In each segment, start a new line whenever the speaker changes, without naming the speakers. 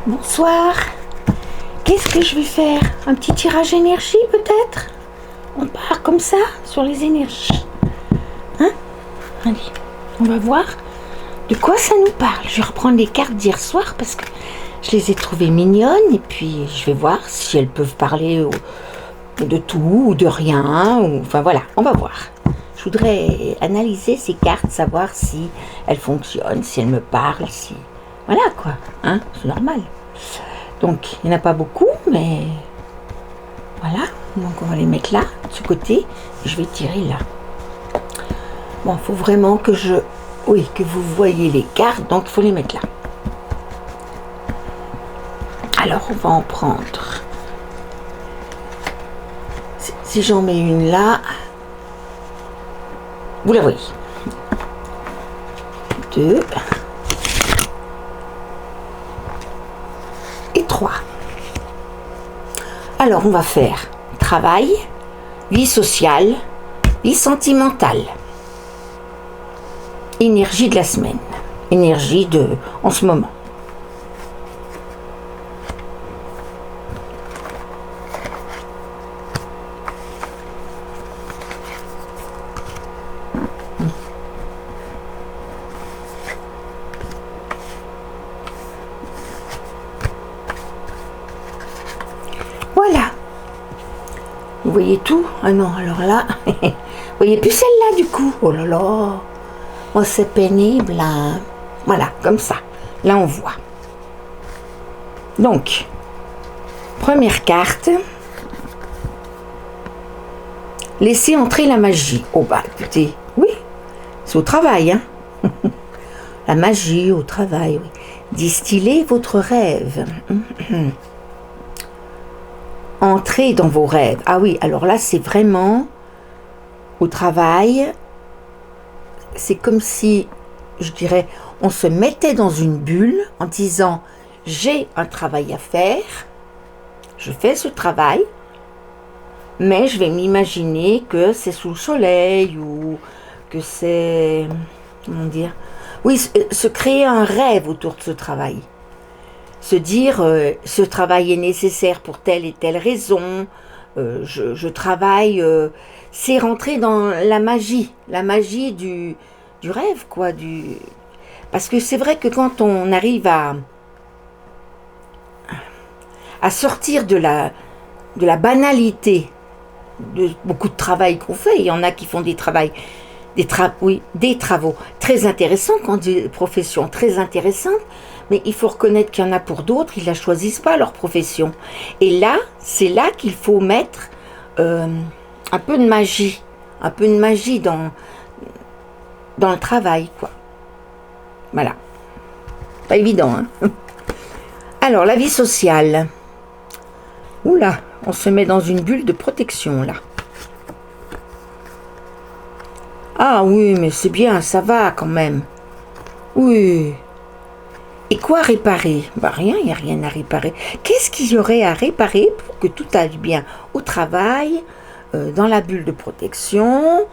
Bonsoir. Qu'est-ce que je vais faire? Un petit tirage énergie peut-être? On part comme ça sur les énergies. Hein? Allez, on va voir de quoi ça nous parle. Je vais reprendre les cartes d'hier soir parce que je les ai trouvées mignonnes et puis je vais voir si elles peuvent parler de tout ou de rien. Enfin voilà, on va voir. Je voudrais analyser ces cartes, savoir si elles fonctionnent, si elles me parlent, si... Voilà quoi, hein, c'est normal. Donc, il n'y en a pas beaucoup, mais voilà. Donc, on va les mettre là, de ce côté, et je vais tirer là. Bon, il faut vraiment que que vous voyez les cartes, donc il faut les mettre là. Alors, on va en prendre. Si j'en mets une là, vous la voyez. 2. Et 3. Alors, on va faire travail, vie sociale, vie sentimentale, énergie de la semaine, énergie en ce moment. Voilà. Vous voyez tout? Ah non, alors là, vous voyez plus celle-là du coup. Oh là là, oh, c'est pénible là. Voilà, comme ça. Là, on voit. Donc, première carte. Laissez entrer la magie. Oh bah écoutez, oui, c'est au travail, hein. La magie au travail, oui. Distillez votre rêve. Entrez dans vos rêves. Ah oui, alors là, c'est vraiment au travail. C'est comme si, je dirais, on se mettait dans une bulle en disant « J'ai un travail à faire, je fais ce travail, mais je vais m'imaginer que c'est sous le soleil ou que c'est... Comment dire? Oui, se créer un rêve autour de ce travail. Se dire, ce travail est nécessaire pour telle et telle raison, je travaille, c'est rentrer dans la magie du rêve, quoi. Parce que c'est vrai que quand on arrive à sortir de la banalité de beaucoup de travail qu'on fait, il y en a qui font des travaux très intéressants, quand des professions très intéressantes, mais il faut reconnaître qu'il y en a pour d'autres, ils ne la choisissent pas leur profession. Et là, c'est là qu'il faut mettre un peu de magie dans le travail, quoi. Voilà. Pas évident, hein. Alors, la vie sociale. Oula, on se met dans une bulle de protection, là. Ah oui, mais c'est bien, ça va quand même. Oui. Et quoi réparer? Bah rien, il n'y a rien à réparer. Qu'est-ce qu'il y aurait à réparer pour que tout aille bien au travail, dans la bulle de protection?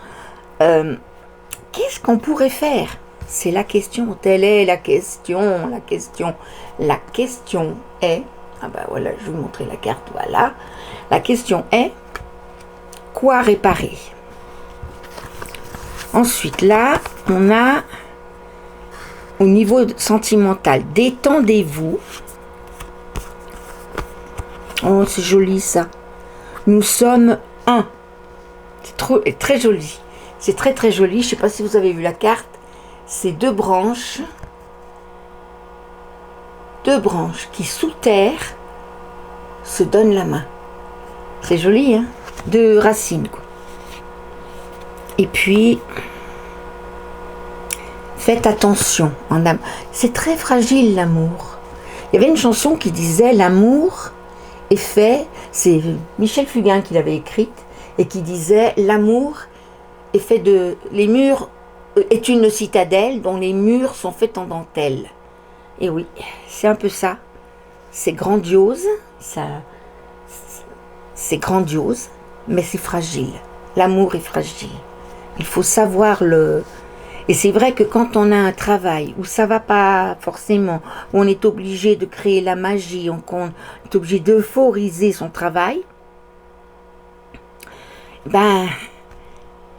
Qu'est-ce qu'on pourrait faire? C'est la question, telle est la question. La question est... Ah bah voilà, je vais vous montrer la carte, voilà. La question est, quoi réparer? Ensuite, là, on a... Au niveau sentimental, détendez-vous. Oh, c'est joli ça. Nous sommes un. C'est très joli. C'est très très joli. Je ne sais pas si vous avez vu la carte. C'est deux branches. Deux branches qui sous terre se donnent la main. C'est joli, hein? Deux racines, quoi. Et puis... Faites attention, c'est très fragile l'amour. Il y avait une chanson qui disait l'amour est fait, c'est Michel Fugain qui l'avait écrite, et qui disait l'amour est fait les murs est une citadelle dont les murs sont faits en dentelle. Et oui, c'est un peu ça. C'est grandiose, c'est grandiose, mais c'est fragile. L'amour est fragile. Il faut savoir Et c'est vrai que quand on a un travail où ça va pas forcément, où on est obligé de créer la magie, qu'on est obligé d'euphoriser son travail, ben,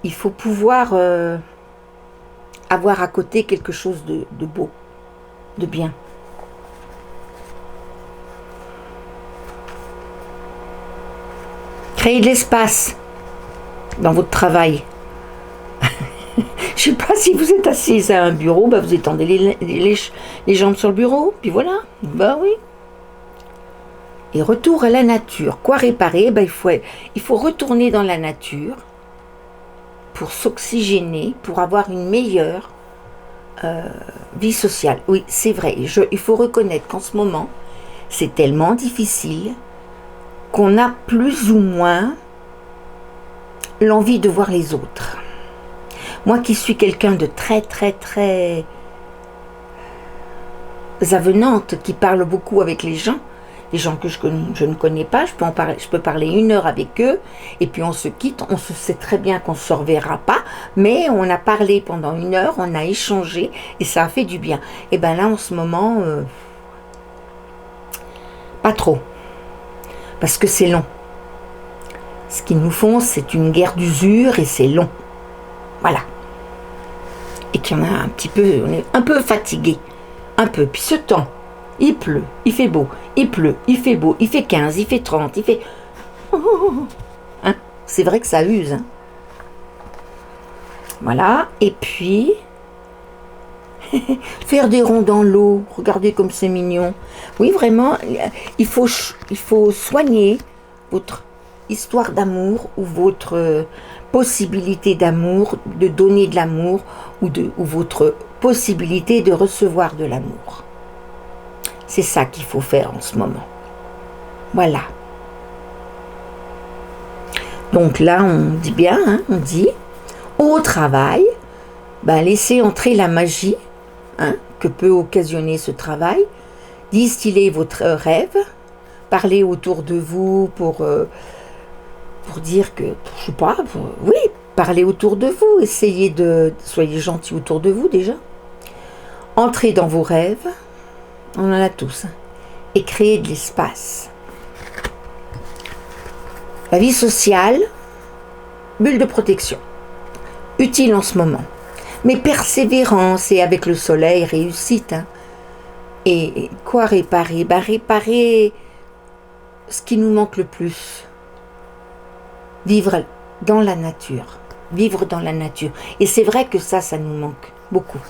il faut pouvoir avoir à côté quelque chose de beau, de bien. Créer de l'espace dans votre travail. Je sais pas, si vous êtes assis à un bureau, bah vous étendez les jambes sur le bureau, puis voilà, bah oui. Et retour à la nature. Quoi réparer? Bah, il faut retourner dans la nature pour s'oxygéner, pour avoir une meilleure vie sociale. Oui, c'est vrai, il faut reconnaître qu'en ce moment, c'est tellement difficile qu'on a plus ou moins l'envie de voir les autres. Moi qui suis quelqu'un de très avenante, qui parle beaucoup avec les gens que je ne connais pas, je peux parler 1 heure avec eux, et puis on se quitte, on se sait très bien qu'on ne se reverra pas, mais on a parlé pendant 1 heure, on a échangé, et ça a fait du bien. Et bien là, en ce moment, pas trop, parce que c'est long. Ce qu'ils nous font, c'est une guerre d'usure, et c'est long. Voilà. Et qu'il y en a un petit peu, on est un peu fatigué. Un peu. Puis ce temps, il pleut, il fait beau, il pleut, il fait beau, il fait 15, il fait 30, il fait... Hein? C'est vrai que ça use. Hein? Voilà. Et puis... faire des ronds dans l'eau. Regardez comme c'est mignon. Oui, vraiment, il faut soigner votre histoire d'amour ou votre possibilité d'amour, de donner de l'amour ou votre possibilité de recevoir de l'amour. C'est ça qu'il faut faire en ce moment. Voilà. Donc là, on dit bien, hein, on dit, au travail, ben, laissez entrer la magie que peut occasionner ce travail, distillez votre rêve, parlez autour de vous pour dire que, je sais pas, oui, parlez autour de vous, soyez gentils autour de vous déjà, entrez dans vos rêves, on en a tous, et créez de l'espace. La vie sociale, bulle de protection, utile en ce moment, mais persévérance et avec le soleil, réussite. Hein. Et quoi réparer? Ben, réparer ce qui nous manque le plus. Vivre dans la nature. Vivre dans la nature. Et c'est vrai que ça nous manque beaucoup.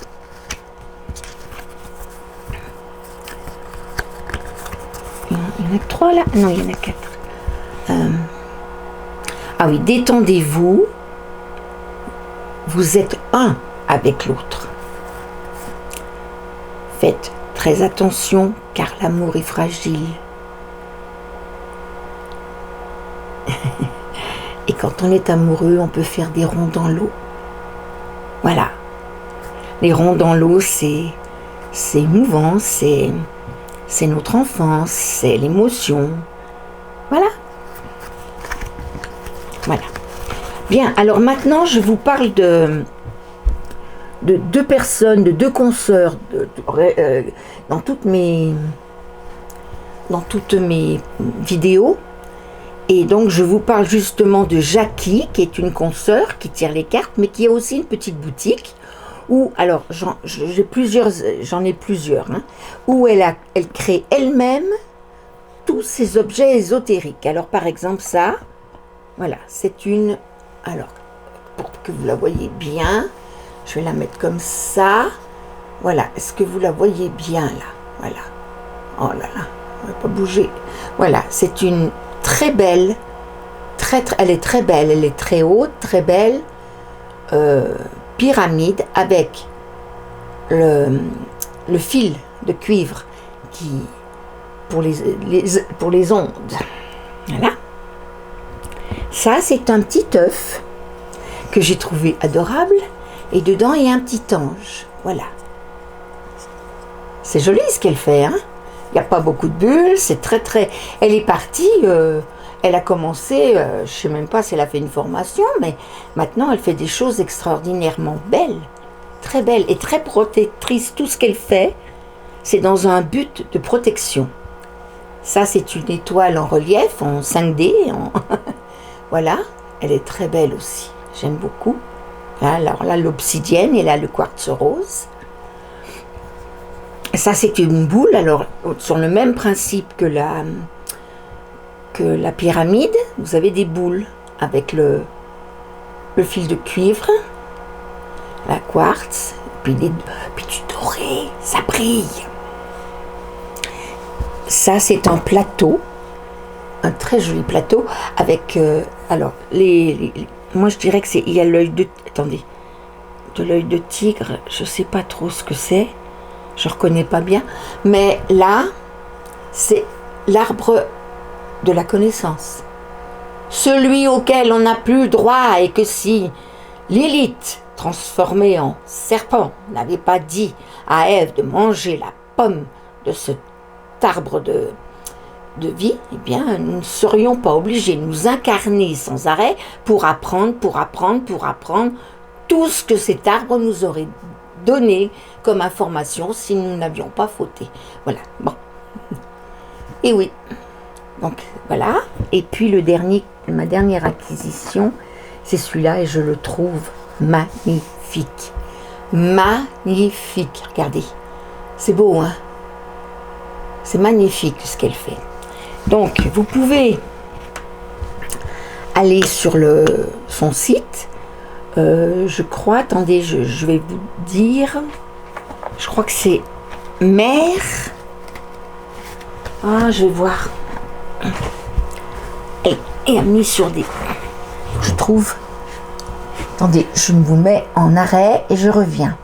Il y en a 3 là? Non, il y en a 4. Ah oui, détendez-vous. Vous êtes un avec l'autre. Faites très attention car l'amour est fragile. Et quand on est amoureux, on peut faire des ronds dans l'eau. Voilà. Les ronds dans l'eau, c'est émouvant, c'est notre enfance, c'est l'émotion. Voilà. Voilà. Bien, alors maintenant, je vous parle de 2 personnes, de 2 consoeurs dans toutes mes vidéos. Et donc, je vous parle justement de Jackie, qui est une consoeur qui tire les cartes, mais qui a aussi une petite boutique où, alors, j'en ai plusieurs, hein, où elle crée elle-même tous ces objets ésotériques. Alors, par exemple, ça, voilà, c'est une... Alors, pour que vous la voyez bien, je vais la mettre comme ça. Voilà, est-ce que vous la voyez bien, là? Voilà. Oh là là, on ne va pas bouger. Voilà, c'est une très belle, elle est très belle, elle est très haute, très belle pyramide avec le fil de cuivre pour les ondes. Voilà. Ça, c'est un petit œuf que j'ai trouvé adorable et dedans il y a un petit ange. Voilà. C'est joli ce qu'elle fait, hein? Il n'y a pas beaucoup de bulles, c'est très. Elle est partie, elle a commencé, je ne sais même pas si elle a fait une formation, mais maintenant elle fait des choses extraordinairement belles. très belle et très protectrice. Tout ce qu'elle fait, c'est dans un but de protection. Ça, c'est une étoile en relief, en 5D. Voilà, elle est très belle aussi. J'aime beaucoup. Alors là, l'obsidienne et là, le quartz rose. Ça, c'est une boule. Alors, sur le même principe que la pyramide, vous avez des boules avec le fil de cuivre, la quartz, puis du doré, ça brille. Ça, c'est un plateau, un très joli plateau avec, alors, moi je dirais que il y a l'œil de, attendez, de l'œil de tigre, je sais pas trop ce que c'est, je reconnais pas bien, mais là, c'est l'arbre de la connaissance. Celui auquel on n'a plus droit et que si Lilith, transformée en serpent, n'avait pas dit à Ève de manger la pomme de cet arbre de vie, eh bien, nous ne serions pas obligés de nous incarner sans arrêt pour apprendre tout ce que cet arbre nous aurait donné comme information si nous n'avions pas fauté. Voilà, bon. Et oui. Donc voilà, et puis ma dernière acquisition, c'est celui-là et je le trouve magnifique. Magnifique, regardez, c'est beau, hein? C'est magnifique ce qu'elle fait. Donc vous pouvez aller sur son site, je crois, attendez, je vais vous dire, je crois que c'est Mère, je vais voir. Et a mis sur des... Je trouve... Attendez, je vous mets en arrêt et je reviens.